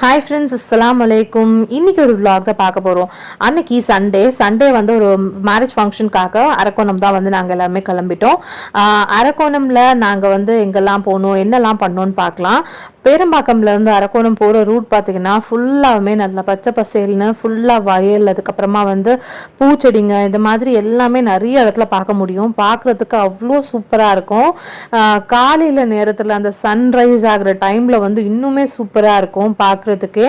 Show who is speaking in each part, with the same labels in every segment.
Speaker 1: Hi friends, அஸ்ஸலாமு அலைக்கும். இன்னைக்கு ஒரு vlog தான் பார்க்க போகிறோம். அன்னைக்கு சண்டே வந்து ஒரு மேரேஜ் ஃபங்க்ஷனுக்காக அரக்கோணம் தான் வந்து நாங்கள் எல்லாருமே கிளம்பிட்டோம். அரக்கோணமில் நாங்கள் வந்து எங்கெல்லாம் போகணும், என்னெல்லாம் பண்ணோன்னு பார்க்கலாம். பேரம்பாக்கம்லேருந்து அரக்கோணம் போகிற ரூட் பார்த்திங்கன்னா ஃபுல்லாகவே நல்லா பச்சை பசேல்னு ஃபுல்லாக வயல், அதுக்கப்புறமா வந்து பூச்செடிங்க, இந்த மாதிரி எல்லாமே நிறைய இடத்துல பார்க்க முடியும். பார்க்குறதுக்கு அவ்வளோ சூப்பராக இருக்கும். காலையில் நேரத்தில் அந்த சன்ரைஸ் ஆகிற டைமில் வந்து இன்னுமே சூப்பராக இருக்கும் பார்க்குறதுக்கே.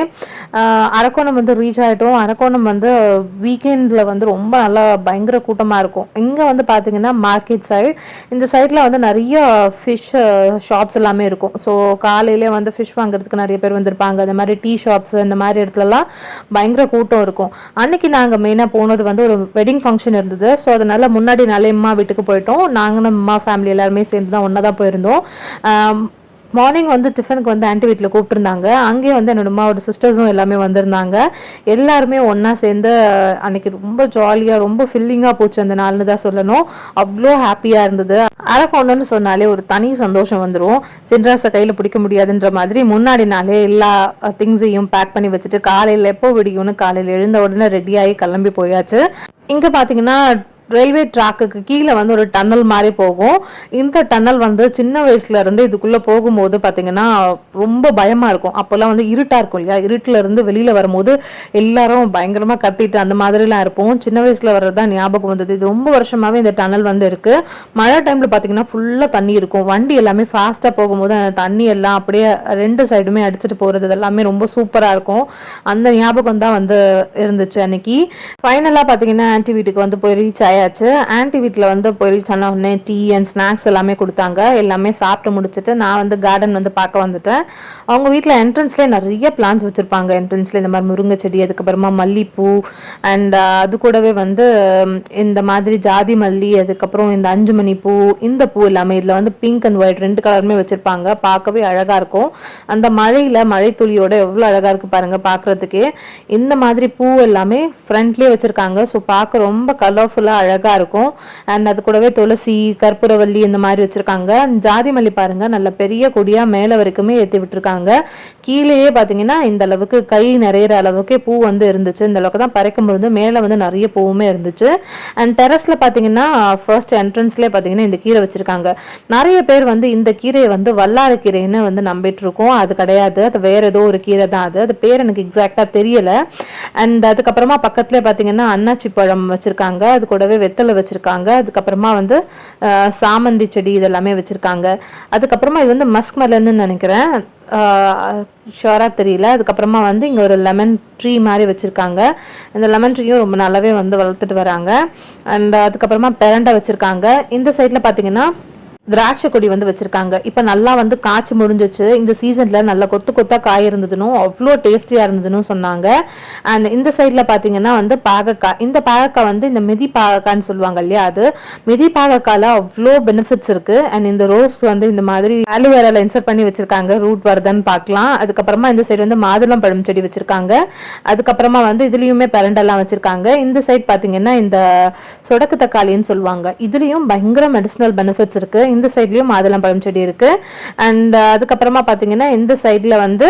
Speaker 1: அரக்கோணம் வந்து ரீச் ஆகிட்டோம். அரக்கோணம் வந்து வீக்கெண்டில் வந்து ரொம்ப நல்லா பயங்கர கூட்டமாக இருக்கும். இங்கே வந்து பார்த்திங்கன்னா மார்க்கெட் சைடு, இந்த சைடில் வந்து நிறைய ஃபிஷ் ஷாப்ஸ் எல்லாமே இருக்கும். ஸோ காலையிலே வந்து ஃபிஷ் வாங்குறதுக்கு நிறைய பேர் வந்திருப்பாங்க. அந்த மாதிரி டீ ஷாப்ஸ் இந்த மாதிரி இடத்துலலாம் பயங்கர கூட்டம் இருக்கும். அன்னைக்கு நாங்கள் மெயினாக போனது வந்து ஒரு வெட்டிங் ஃபங்க்ஷன் இருந்தது. ஸோ அதனால முன்னாடி நாளே அம்மா வீட்டுக்கு போயிட்டோம். நாங்களும் அம்மா ஃபேமிலி எல்லாருமே சேர்ந்து தான் ஒன்றா தான் போயிருந்தோம். மார்னிங் வந்து டிஃபனுக்கு வந்து ஆண்டி வீட்டில் கூப்பிட்டுருந்தாங்க. அங்கேயே வந்து என்னோட அம்மாவோட சிஸ்டர்ஸும் எல்லாமே வந்திருந்தாங்க. எல்லாருமே ஒன்றா சேர்ந்து அன்னைக்கு ரொம்ப ஜாலியாக ரொம்ப ஃபில்லிங்காக போச்சு அந்த நாள்னு தான் சொல்லணும். அவ்வளோ ஹாப்பியாக இருந்தது. அரக்கோணம்னு சொன்னாலே ஒரு தனி சந்தோஷம் வந்துடும். சின்ராசை கையில் பிடிக்க முடியாதுன்ற மாதிரி முன்னாடி நாளே எல்லா திங்ஸையும் பேக் பண்ணி வச்சுட்டு காலையில் எப்போ விடியும்னு காலையில் எழுந்த உடனே ரெடியாகி கிளம்பி போயாச்சு. இங்கே பார்த்தீங்கன்னா ரயில்வே ட்ராக்குக்கு கீழே வந்து ஒரு டன்னல் மாதிரி போகும். இந்த டன்னல் வந்து சின்ன வயசுல இருந்து இதுக்குள்ளே போகும்போது பார்த்தீங்கன்னா ரொம்ப பயமாக இருக்கும். அப்போல்லாம் வந்து இருட்டாக இருக்கும் இல்லையா, இருட்டில் இருந்து வெளியில் வரும்போது எல்லாரும் பயங்கரமாக கத்திட்டு அந்த மாதிரிலாம் இருப்போம். சின்ன வயசில் வர்றது தான் ஞாபகம் வந்தது. இது ரொம்ப வருஷமாகவே இந்த டன்னல் வந்து இருக்குது. மழை டைமில் பார்த்தீங்கன்னா ஃபுல்லாக தண்ணி இருக்கும். வண்டி எல்லாமே ஃபாஸ்ட்டாக போகும்போது அந்த தண்ணி எல்லாம் அப்படியே ரெண்டு சைடுமே அடிச்சுட்டு போகிறது எல்லாமே ரொம்ப சூப்பராக இருக்கும். அந்த ஞாபகம் தான் வந்து இருந்துச்சு அன்னைக்கு. ஃபைனலாக பார்த்தீங்கன்னா ஆன்டி வீட்டுக்கு வந்து போய் ரீச் ஆயாச்சு. ஆன்டி வீட்டில் வந்து போய் ரீச் ஆன உடனே டீ அண்ட் ஸ்நாக்ஸ் எல்லாமே கொடுத்தாங்க. எல்லாமே சாப்பிட்டு முடிச்சுட்டு நான் வந்து கார்டன் வந்து பார்க்க வந்துட்டேன். அவங்க வீட்டில் என்ட்ரன்ஸ்லேயே நிறைய பிளான்ஸ் வச்சுருப்பாங்க. என்ட்ரன்ஸில் இந்த மாதிரி முருங்கை செடி, அதுக்கப்புறமா மல்லிப்பூ அண்ட் அது கூடவே வந்து இந்த மாதிரி ஜாதி மல்லி, அதுக்கப்புறம் இந்த 5 மணி பூ, இந்த பூ எல்லாமே இதில் வந்து பிங்க் அண்ட் ஒயிட் 2 கலருமே வச்சுருப்பாங்க. பார்க்கவே அழகாக இருக்கும். அந்த மழையில் மழை துளியோட எவ்வளோ அழகாக இருக்குது பாருங்கள் பார்க்குறதுக்கே. இந்த மாதிரி பூ எல்லாமே ஃப்ரண்ட்லேயே வச்சுருக்காங்க. ஸோ பார்க்க ரொம்ப கலர்ஃபுல்லாக அழகாக இருக்கும். அண்ட் அது கூடவே துளசி, கற்பூரவல்லி இந்த மாதிரி வச்சுருக்காங்க. ஜாதி மல்லி பாருங்கள் நல்ல பெரிய கொடியாக மேலே வரைக்குமே ஏற்றி விட்டுருக்காங்க. கீழேயே பார்த்தீங்கன்னா இந்த அளவுக்கு கை நிறையிற அளவுக்கு பூ வந்து இருந்துச்சு. இந்த அளவுக்கு தான் பறைக்கும் பொழுது மேலே வந்து நிறைய பூவுமே இருந்துச்சு. அண்ட் டெரஸில் பார்த்தீங்கன்னா ஃபர்ஸ்ட் என்ட்ரன்ஸ்லேயே பார்த்தீங்கன்னா இந்த கீரை வச்சுருக்காங்க. நிறைய பேர் வந்து இந்த கீரையை வந்து வல்லாறு கீரைன்னு வந்து நம்பிட்டு இருக்கோம். அது கிடையாது, அது வேற ஏதோ ஒரு கீரை தான். அது பேர் எனக்கு எக்ஸாக்டாக தெரியலை. அண்ட் அதுக்கப்புறமா பக்கத்துலேயே பார்த்தீங்கன்னா அன்னாச்சி பழம் வச்சுருக்காங்க. அது கூடவே வெத்தலை வச்சுருக்காங்க. அதுக்கப்புறமா வந்து சாமந்தி செடி இதெல்லாமே வச்சுருக்காங்க. அதுக்கப்புறமா இது வந்து மஸ்க் மெலன்னு நினைக்கிறேன், ஷுவராக தெரியல. அதுக்கப்புறமா வந்து இங்கே ஒரு லெமன் ட்ரீ மாதிரி வச்சுருக்காங்க. இந்த லெமன் ட்ரீயும் ரொம்ப நல்லாவே வந்து வளர்த்துட்டு வராங்க. அண்ட் அதுக்கப்புறமா பெரண்டை வச்சுருக்காங்க. இந்த சைடில் பார்த்தீங்கன்னா திராட்சை கொடி வந்து வச்சுருக்காங்க. இப்போ நல்லா வந்து காய்ச்சி முடிஞ்சிச்சு. இந்த சீசனில் நல்லா கொத்து கொத்தாக காய் இருந்ததுன்னு அவ்வளோ டேஸ்டியாக இருந்ததுன்னு சொன்னாங்க. அண்ட் இந்த சைடில் பார்த்தீங்கன்னா வந்து பாகக்காய். இந்த பாகக்காய் வந்து இந்த மிதி பாகக்காய்ன்னு சொல்லுவாங்க இல்லையா, அது மிதி பாகக்காயில் அவ்வளோ பெனிஃபிட்ஸ் இருக்குது. அண்ட் இந்த ரோஸ் வந்து இந்த மாதிரி ஆலுவேரால இன்சர்ட் பண்ணி வச்சுருக்காங்க, ரூட் வருதுன்னு பார்க்கலாம். அதுக்கப்புறமா இந்த சைடு வந்து மாதுளம் பழம் செடி வச்சுருக்காங்க. அதுக்கப்புறமா வந்து இதுலேயுமே பெரண்டெல்லாம் வச்சுருக்காங்க. இந்த சைட் பார்த்தீங்கன்னா இந்த சொடக்கு தக்காளின்னு சொல்லுவாங்க, இதுலேயும் பயங்கர மெடிசனல் பெனிஃபிட்ஸ் இருக்குது. இந்த சைட்லயும் மாதுளம் பழம் செடி இருக்கு. அண்ட் அதுக்கப்புறமா பார்த்தீங்கன்னா இந்த சைடில் வந்து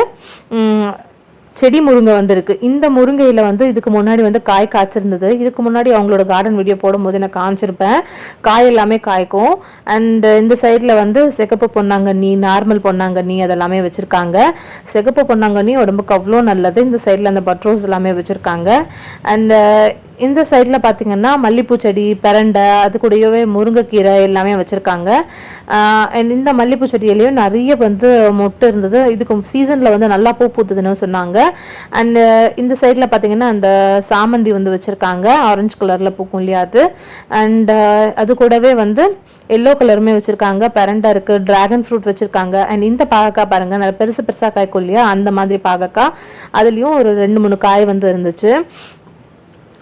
Speaker 1: செடி முருங்கை வந்து இருக்கு. இந்த முருங்கையில் வந்து இதுக்கு முன்னாடி வந்து காய் காய்ச்சிருந்தது. இதுக்கு முன்னாடி அவங்களோட கார்டன் வீடியோ போடும்போது நான் காமிச்சிருப்பேன். காய் எல்லாமே காய்க்கும். அண்ட் இந்த சைடில் வந்து சிகப்பு பொன்னாங்கண்ணி, நார்மல் பொன்னாங்கண்ணி அதெல்லாமே வச்சுருக்காங்க. சிகப்பு பொன்னாங்கண்ணி உடம்புக்கு அவ்வளோ நல்லது. இந்த சைடில் அந்த பட்ரோஸ் எல்லாமே வச்சுருக்காங்க. அண்ட் இந்த சைடில் பார்த்தீங்கன்னா மல்லிப்பூ செடி, பெரண்டை, அது கூடவே முருங்கைக்கீரை எல்லாமே வச்சுருக்காங்க. இந்த மல்லிப்பூ செடியிலையும் நிறைய வந்து மொட்டு இருந்தது. இதுக்கு சீசனில் வந்து நல்லா பூ பூத்துதுன்னு சொன்னாங்க. அண்ட் இந்த சைடில் பார்த்தீங்கன்னா அந்த சாமந்தி வந்து வச்சுருக்காங்க, ஆரஞ்சு கலரில் பூக்கும் இல்லையா அது. அண்ட் அது கூடவே வந்து எல்லோ கலருமே வச்சுருக்காங்க. பெரண்டை இருக்குது, ட்ராகன் ஃப்ரூட் வச்சுருக்காங்க. அண்ட் இந்த பாகக்காய் பாருங்கள் நல்லா பெருசு பெருசாக காய்க்கும் இல்லையா, அந்த மாதிரி பாகக்காய். அதுலேயும் ஒரு 2-3 காய் வந்து இருந்துச்சு.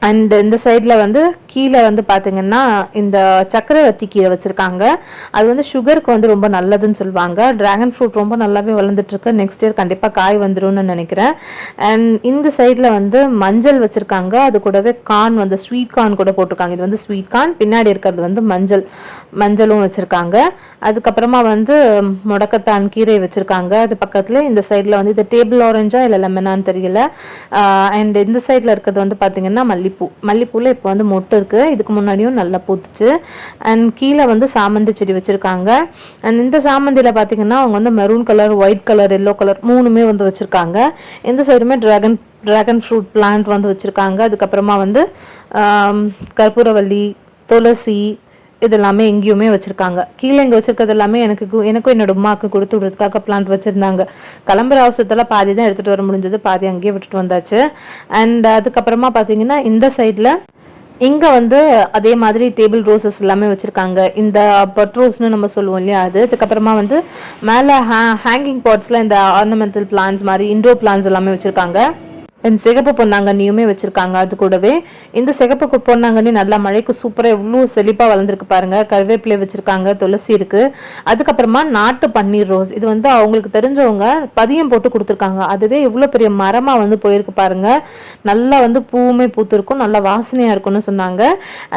Speaker 1: அண்ட் இந்த சைடில் வந்து கீழே வந்து பார்த்திங்கன்னா இந்த சக்கரவர்த்தி கீரை வச்சுருக்காங்க. அது வந்து சுகருக்கு வந்து ரொம்ப நல்லதுன்னு சொல்லுவாங்க. ட்ராகன் ஃப்ரூட் ரொம்ப நல்லாவே வளர்ந்துட்டுருக்கு. நெக்ஸ்ட் இயர் கண்டிப்பாக காய் வந்துடும்னு நினைக்கிறேன். அண்ட் இந்த சைடில் வந்து மஞ்சள் வச்சுருக்காங்க. அது கூடவே கார்ன் வந்து ஸ்வீட் கார்ன் கூட போட்டிருக்காங்க. இது வந்து ஸ்வீட் கார்ன், பின்னாடி இருக்கிறது வந்து மஞ்சளும் வச்சுருக்காங்க. அதுக்கப்புறமா வந்து முடக்கத்தான் கீரை வச்சுருக்காங்க. அது பக்கத்தில் இந்த சைடில் வந்து இது டேபிள் ஆரஞ்சா இல்லை லெமனான்னு தெரியல. அண்ட் இந்த சைடில் இருக்கிறது வந்து பார்த்திங்கன்னா மல்லிப்பூவில் இப்போ வந்து மொட்டு இருக்குது. இதுக்கு முன்னாடியும் நல்லா பூத்துச்சு. அண்ட் கீழே வந்து சாமந்தி செடி வச்சுருக்காங்க. அண்ட் இந்த சாமந்தியில் பார்த்திங்கன்னா அவங்க வந்து maroon colour, white colour, yellow colour 3மே வந்து வச்சுருக்காங்க. இந்த சைடுமே ட்ராகன் ஃப்ரூட் பிளான்ட் வந்து வச்சுருக்காங்க. அதுக்கப்புறமா வந்து கற்பூரவள்ளி, துளசி இதெல்லாமே எங்கேயுமே வச்சுருக்காங்க. கீழே இங்கே வச்சுருக்கிறது எல்லாமே எனக்கும் என்னோட அம்மாவுக்கு கொடுத்து விடுறதுக்காக பிளான்ட் வச்சுருந்தாங்க. கிளம்புற அவசரத்தில் பாதி தான் எடுத்துகிட்டு வர முடிஞ்சது, பாதி அங்கேயே விட்டுட்டு வந்தாச்சு. அண்ட் அதுக்கப்புறமா பார்த்தீங்கன்னா இந்த சைடில் இங்கே வந்து அதே மாதிரி டேபிள் ரோசஸ் எல்லாமே வச்சுருக்காங்க. இந்த பட் ரோஸ்னு நம்ம சொல்லுவோம் இல்லையா, அது. அதுக்கப்புறமா வந்து மேலே ஹேங்கிங் பாட்ஸில் இந்த ஆர்னமெண்டல் பிளான்ஸ் மாதிரி இன்டோர் பிளான்ஸ் எல்லாமே வச்சுருக்காங்க. சிகப்பு பொன்னாங்கண்ணியுமே வச்சுருக்காங்க. அது கூடவே இந்த சிகப்பு பொன்னாங்கண்ணி நல்லா மழைக்கு சூப்பராக எவ்வளோ செழிப்பாக வளர்ந்துருக்கு பாருங்கள். கருவேப்பிலை வச்சுருக்காங்க, துளசி இருக்குது. அதுக்கப்புறமா நாட்டு பன்னீர் ரோஸ், இது வந்து அவங்களுக்கு தெரிஞ்சவங்க பதியம் போட்டு கொடுத்துருக்காங்க. அதுவே எவ்வளோ பெரிய மரமாக வந்து போயிருக்கு பாருங்கள். நல்லா வந்து பூவுமே பூத்துருக்கும், நல்லா வாசனையாக இருக்கும்னு சொன்னாங்க.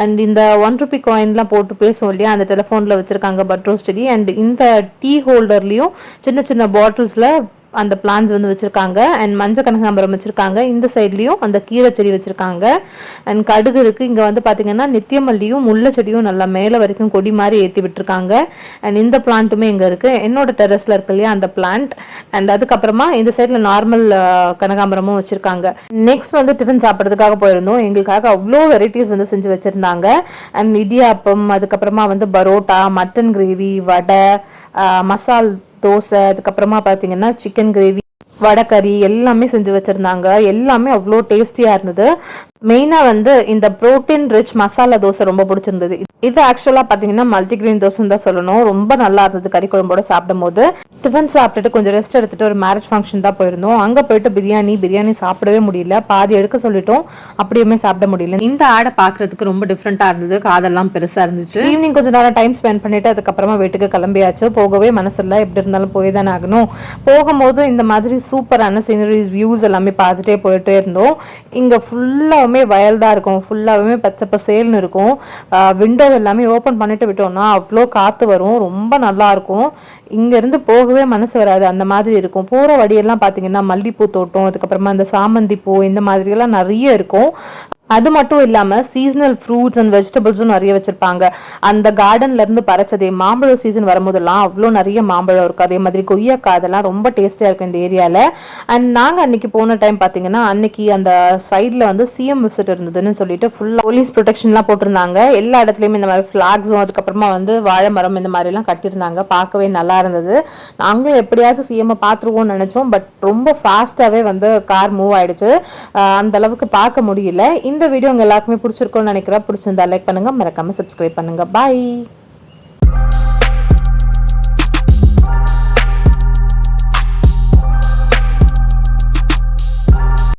Speaker 1: அண்ட் இந்த 1 ரூபி காயின்லாம் போட்டு பேசுவோம் இல்லையா, அந்த டெலிஃபோனில் வச்சுருக்காங்க பட் ரோஸ் செடி. அண்ட் இந்த டீ ஹோல்டர்லேயும் சின்ன சின்ன பாட்டில்ஸில் அந்த பிளான்ஸ் வந்து வச்சுருக்காங்க. அண்ட் மஞ்சள் கனகாம்பரம் வச்சுருக்காங்க. இந்த சைட்லேயும் அந்த கீரை செடி வச்சுருக்காங்க. அண்ட் கடுகு இருக்குது. இங்கே வந்து பார்த்திங்கன்னா நித்தியமல்லியும் முல்லை செடியும் நல்லா மேலே வரைக்கும் கொடி மாதிரி ஏற்றி விட்டுருக்காங்க. அண்ட் இந்த பிளான்ட்டுமே இங்கே இருக்குது. என்னோட டெரஸில் இருக்கு இல்லையா அந்த பிளான்ட். அண்ட் அதுக்கப்புறமா இந்த சைடில் நார்மல் கனகாம்பரமும் வச்சுருக்காங்க. நெக்ஸ்ட் வந்து டிஃபன் சாப்பிட்றதுக்காக போயிருந்தோம். எங்களுக்காக அவ்வளோ வெரைட்டிஸ் வந்து செஞ்சு வச்சுருந்தாங்க. அண்ட் இடியாப்பம், அதுக்கப்புறமா வந்து பரோட்டா, மட்டன் கிரேவி, வடை, மசால் தோசை, அதுக்கப்புறமா பார்த்தீங்கன்னா சிக்கன் கிரேவி, வடைக்கறி எல்லாமே செஞ்சு வச்சுருந்தாங்க. எல்லாமே அவ்வளோ டேஸ்டியாக இருந்தது. மெயினாக வந்து இந்த ப்ரோட்டீன் ரிச் மசாலா தோசை ரொம்ப பிடிச்சிருந்தது. இது ஆக்சுவலாக பார்த்தீங்கன்னா மல்டிகிரெயின் தோசைன்னு தான் சொல்லணும். ரொம்ப நல்லா இருந்தது கறி குழம்போட சாப்பிடும் போது. டிஃபன் சாப்பிட்டுட்டு கொஞ்சம் ரெஸ்ட் எடுத்துகிட்டு ஒரு மேரேஜ் ஃபங்க்ஷன் தான் போயிருந்தோம். அங்கே போயிட்டு பிரியாணி சாப்பிடவே முடியல. பாதி எடுக்க சொல்லிட்டோம், அப்படியுமே சாப்பிட முடியல. இந்த ஆடை பார்க்குறதுக்கு ரொம்ப டிஃப்ரெண்ட்டாக இருந்தது. காதெல்லாம் பெருசாக இருந்துச்சு. ஈவினிங் கொஞ்சம் நேரம் டைம் ஸ்பெண்ட் பண்ணிவிட்டு அதுக்கப்புறமா வீட்டுக்கு கிளம்பியாச்சு. போகவே மனசில்லை, எப்படி இருந்தாலும் போய் தானே ஆகணும். போகும்போது இந்த மாதிரி சூப்பரான சீனரிஸ், வியூஸ் எல்லாமே பார்த்துட்டே போயிட்டே இருந்தோம். இங்கே ஃபுல்லாகவே வயல் தான் இருக்கும், ஃபுல்லாகவே பச்சை பசேல்னு இருக்கும். விண்டோ எல்லாமே ஓப்பன் பண்ணிட்டு விட்டோம்னா அவ்வளோ காற்று வரும், ரொம்ப நல்லா இருக்கும். இங்கேருந்து போகவே மனசு வராது, அந்த மாதிரி இருக்கும். போகிற வழியெல்லாம் பார்த்தீங்கன்னா மல்லிப்பூ தோட்டம், அதுக்கப்புறமா இந்த சாமந்தி பூ, இந்த மாதிரியெல்லாம் நிறைய இருக்கும். அது மட்டும் இல்லாமல் சீசனல் ஃப்ரூட்ஸ் அண்ட் வெஜிடபிள்ஸும் நிறைய வச்சுருப்பாங்க. அந்த கார்டன்லேருந்து பறிச்சதே மாம்பழம் சீசன் வரும்போதெல்லாம் அவ்வளோ நிறைய மாம்பழம் இருக்கும். அதே மாதிரி கொய்யாக்காய், அதெல்லாம் ரொம்ப டேஸ்டியாக இருக்கும் இந்த ஏரியாவில். அண்ட் நாங்கள் அன்றைக்கி போன டைம் பார்த்தீங்கன்னா அன்றைக்கி அந்த சைடில் வந்து சிஎம் விசிட் இருந்ததுன்னு சொல்லிட்டு ஃபுல்லாக போலீஸ் ப்ரொடெக்ஷன்லாம் போட்டிருந்தாங்க. எல்லா இடத்துலையுமே இந்த மாதிரி ஃப்ளாக்ஸும் அதுக்கப்புறமா வந்து வாழை மரம் இந்த மாதிரிலாம் கட்டியிருந்தாங்க. பார்க்கவே நல்லா இருந்தது. நாங்களும் எப்படியாச்சும் சிஎம்மை பார்த்துருவோம்னு நினச்சோம். பட் ரொம்ப ஃபாஸ்ட்டாகவே வந்து கார் மூவ் ஆகிடுச்சு. அந்த அளவுக்கு பார்க்க முடியல. இந்த வீடியோ உங்க எல்லாருக்குமே பிடிச்சிருக்கும்னு நினைக்கிறேன். பிடிச்சிருந்தா லைக் பண்ணுங்க, மறக்காம சப்ஸ்கிரைப் பண்ணுங்க. பாய்.